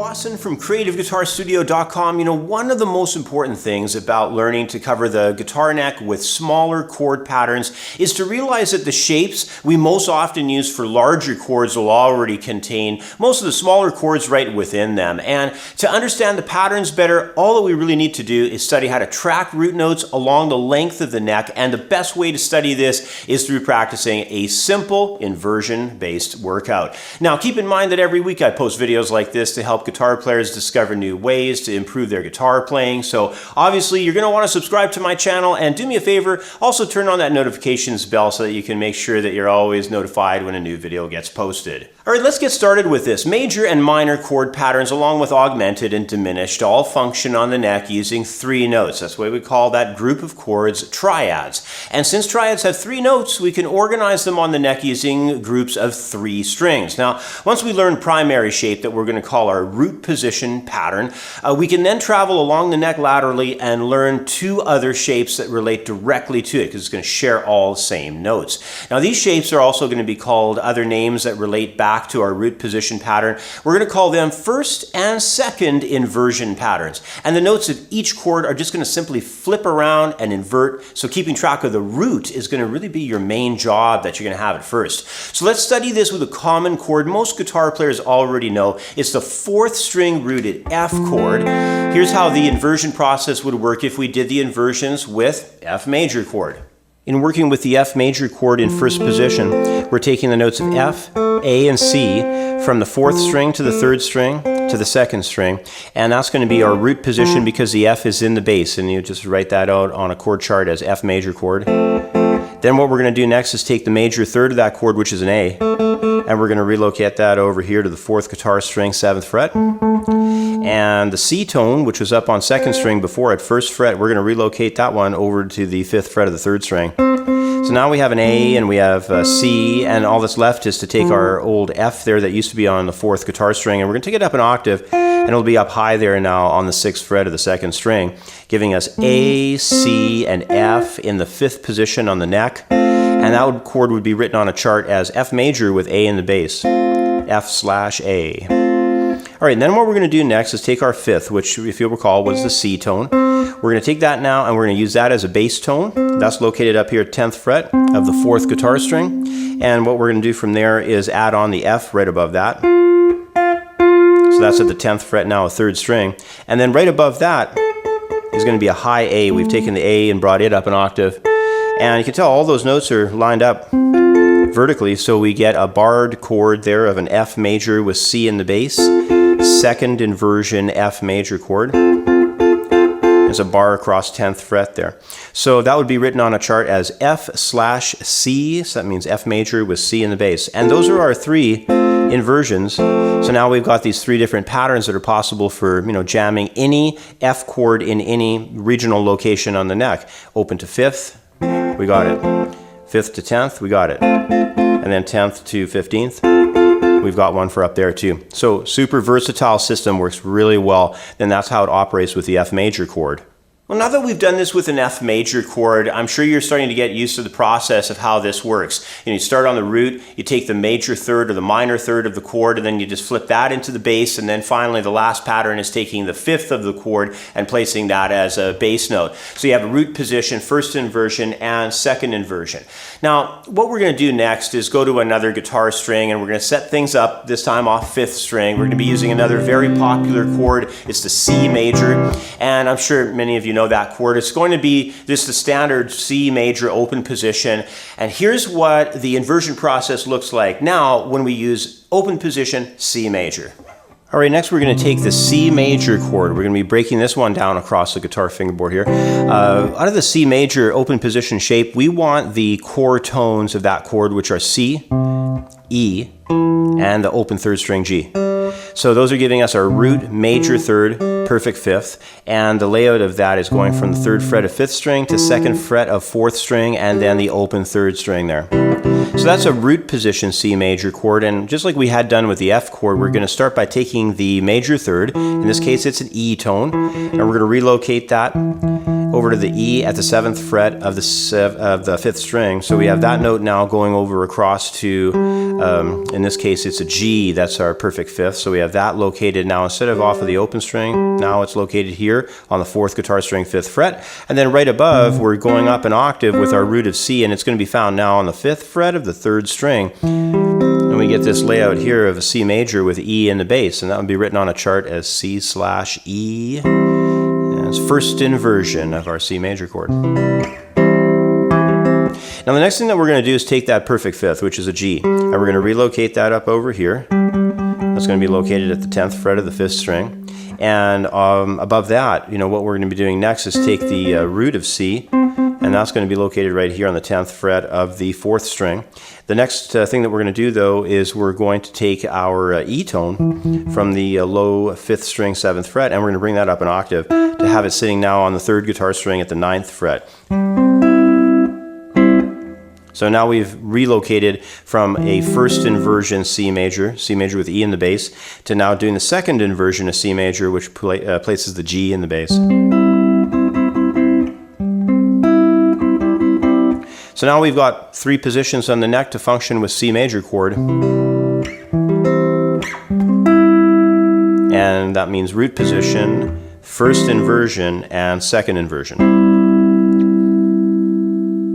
Wasson from CreativeGuitarStudio.com. You know, one of the most important things about learning to cover the guitar neck with smaller chord patterns is to realize that the shapes we most often use for larger chords will already contain most of the smaller chords right within them. And to understand the patterns better, all that we really need to do is study how to track root notes along the length of the neck. And the best way to study this is through practicing a simple inversion-based workout. Now, keep in mind that every week I post videos like this to help guitar players discover new ways to improve their guitar playing. So obviously you're going to want to subscribe to my channel, and do me a favor, also turn on that notifications bell so that you can make sure that you're always notified when a new video gets posted. All right, let's get started with this. Major and minor chord patterns along with augmented and diminished all function on the neck using 3 notes. That's why we call that group of chords triads. And since triads have 3 notes, we can organize them on the neck using groups of 3 strings. Now, once we learn primary shape that we're going to call our root position pattern, we can then travel along the neck laterally and learn 2 other shapes that relate directly to it, because it's going to share all the same notes. Now, these shapes are also going to be called other names that relate back to our root position pattern. We're going to call them first and second inversion patterns. And the notes of each chord are just going to simply flip around and invert. So keeping track of the root is going to really be your main job that you're going to have at first. So let's study this with a common chord most guitar players already know. It's the 4th string rooted F chord. Here's how the inversion process would work if we did the inversions with F major chord. In working with the F major chord in first position, we're taking the notes of F, A, and C from the 4th string to the 3rd string to the 2nd string, and that's going to be our root position because the F is in the bass, and you just write that out on a chord chart as F major chord. Then what we're going to do next is take the major third of that chord, which is an A, and we're going to relocate that over here to the 4th guitar string, 7th fret. And the C tone, which was up on 2nd string before at 1st fret, we're going to relocate that one over to the 5th fret of the 3rd string. So now we have an A and we have a C, and all that's left is to take our old F there that used to be on the 4th guitar string, and we're going to take it up an octave, and it'll be up high there now on the 6th fret of the 2nd string, giving us A, C, and F in the 5th position on the neck. And that chord would be written on a chart as F major with A in the bass, F/A. All right, and then what we're going to do next is take our 5th, which, if you'll recall, was the C tone. We're going to take that now and we're going to use that as a bass tone. That's located up here at 10th fret of the 4th guitar string. And what we're going to do from there is add on the F right above that. So that's at the 10th fret now, a 3rd string. And then right above that is going to be a high A. We've taken the A and brought it up an octave. And you can tell all those notes are lined up vertically, so we get a barred chord there of an F major with C in the bass, 2nd inversion F major chord. There's a bar across 10th fret there. So that would be written on a chart as F/C, so that means F major with C in the bass. And those are our 3 inversions. So now we've got these 3 different patterns that are possible for, jamming any F chord in any regional location on the neck. Open to 5th, we got it. 5th to 10th, we got it. And then 10th to 15th, we've got one for up there too. So super versatile system, works really well. Then that's how it operates with the F major chord. Well, now that we've done this with an F major chord, I'm sure you're starting to get used to the process of how this works. You start on the root, you take the major third or the minor third of the chord, and then you just flip that into the bass, and then finally the last pattern is taking the 5th of the chord and placing that as a bass note. So you have a root position, 1st inversion, and 2nd inversion. Now, what we're going to do next is go to another guitar string, and we're going to set things up, this time off 5th string. We're going to be using another very popular chord. It's the C major, and I'm sure many of you know that chord. It's going to be just the standard C major open position. And here's what the inversion process looks like now when we use open position C major. All right, next we're going to take the C major chord. We're going to be breaking this one down across the guitar fingerboard here. Out of the C major open position shape, we want the core tones of that chord, which are C, E, and the open 3rd string G. So those are giving us our root, major 3rd, perfect 5th, and the layout of that is going from the 3rd fret of 5th string to 2nd fret of 4th string, and then the open 3rd string there. So that's a root position C major chord, and just like we had done with the F chord, we're going to start by taking the major 3rd, in this case it's an E tone, and we're going to relocate that over to the E at the 7th fret of the 5th string. So we have that note now going over across to, in this case it's a G, that's our perfect 5th. So we have that located now, instead of off of the open string, now it's located here on the 4th guitar string, 5th fret. And then right above, we're going up an octave with our root of C, and it's going to be found now on the 5th fret of the 3rd string. And we get this layout here of a C major with E in the bass, and that would be written on a chart as C/E. It's first inversion of our C major chord. Now the next thing that we're going to do is take that perfect 5th, which is a G, and we're going to relocate that up over here. That's going to be located at the 10th fret of the 5th string. And above that, what we're going to be doing next is take the root of C, and that's going to be located right here on the 10th fret of the 4th string. The next thing that we're going to do, though, is we're going to take our E tone from the low 5th string, 7th fret, and we're going to bring that up an octave to have it sitting now on the 3rd guitar string at the 9th fret. So now we've relocated from a first inversion C major with E in the bass, to now doing the second inversion of C major, which places the G in the bass. So now we've got 3 positions on the neck to function with C major chord. And that means root position, first inversion, and second inversion.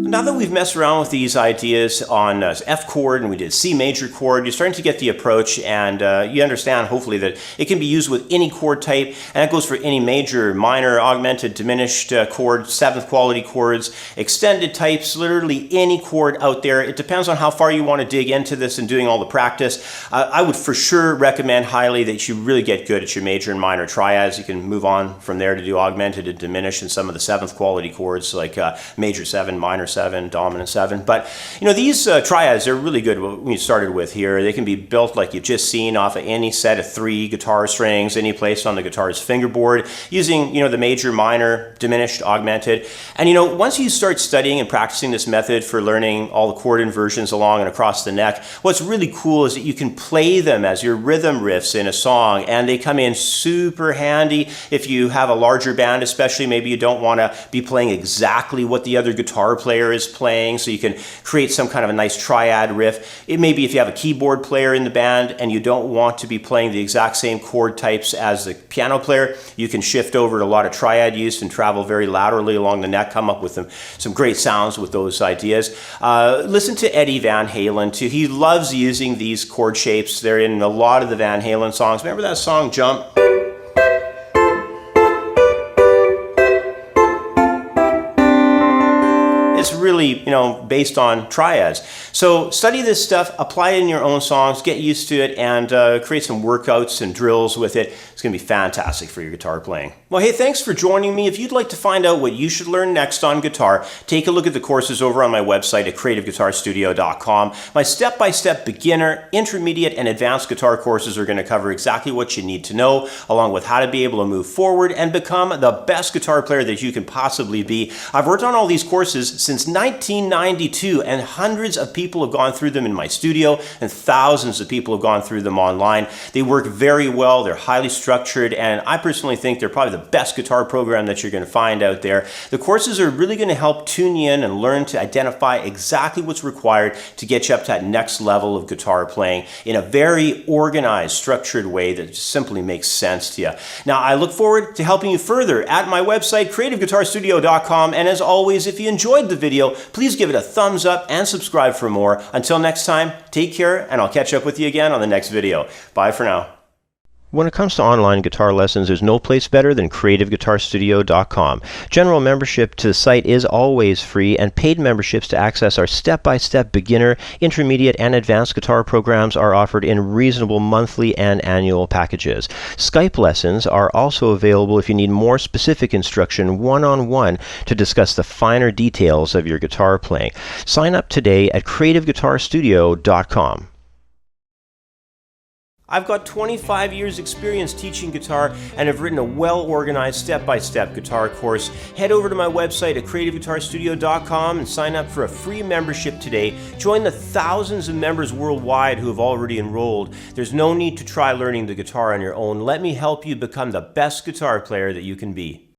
Now that we've messed around with these ideas on F chord and we did C major chord, you're starting to get the approach, and you understand hopefully that it can be used with any chord type, and that goes for any major, minor, augmented, diminished chord, 7th quality chords, extended types, literally any chord out there. It depends on how far you want to dig into this and doing all the practice. I would for sure recommend highly that you really get good at your major and minor triads. You can move on from there to do augmented and diminished and some of the 7th quality chords like major 7, minor 7, dominant 7. But these triads, they're really good when you started with here. They can be built like you've just seen off of any set of 3 guitar strings, any place on the guitar's fingerboard, using the major, minor, diminished, augmented. And once you start studying and practicing this method for learning all the chord inversions along and across the neck, what's really cool is that you can play them as your rhythm riffs in a song, and they come in super handy if you have a larger band, especially. Maybe you don't want to be playing exactly what the other guitar player is playing, so you can create some kind of a nice triad riff. It may be if you have a keyboard player in the band and you don't want to be playing the exact same chord types as the piano player, you can shift over to a lot of triad use and travel very laterally along the neck, come up with some great sounds with those ideas. Listen to Eddie Van Halen too. He loves using these chord shapes. They're in a lot of the Van Halen songs. Remember that song, Jump? It's really, based on triads. So study this stuff, apply it in your own songs, get used to it, and create some workouts and drills with it. It's going to be fantastic for your guitar playing. Well, hey, thanks for joining me. If you'd like to find out what you should learn next on guitar, take a look at the courses over on my website at creativeguitarstudio.com. My step-by-step beginner, intermediate, and advanced guitar courses are going to cover exactly what you need to know, along with how to be able to move forward and become the best guitar player that you can possibly be. I've worked on all these courses since 1992, and hundreds of people have gone through them in my studio, and thousands of people have gone through them online. They work very well, they're highly structured, and I personally think they're probably the best guitar program that you're going to find out there. The courses are really going to help tune you in and learn to identify exactly what's required to get you up to that next level of guitar playing in a very organized, structured way that just simply makes sense to you. Now, I look forward to helping you further at my website, creativeguitarstudio.com, and as always, if you enjoyed the video, please give it a thumbs up and subscribe for more. Until next time, take care, and I'll catch up with you again on the next video. Bye for now. When it comes to online guitar lessons, there's no place better than creativeguitarstudio.com. General membership to the site is always free, and paid memberships to access our step-by-step beginner, intermediate, and advanced guitar programs are offered in reasonable monthly and annual packages. Skype lessons are also available if you need more specific instruction one-on-one to discuss the finer details of your guitar playing. Sign up today at creativeguitarstudio.com. I've got 25 years experience teaching guitar and have written a well-organized step-by-step guitar course. Head over to my website at creativeguitarstudio.com and sign up for a free membership today. Join the thousands of members worldwide who have already enrolled. There's no need to try learning the guitar on your own. Let me help you become the best guitar player that you can be.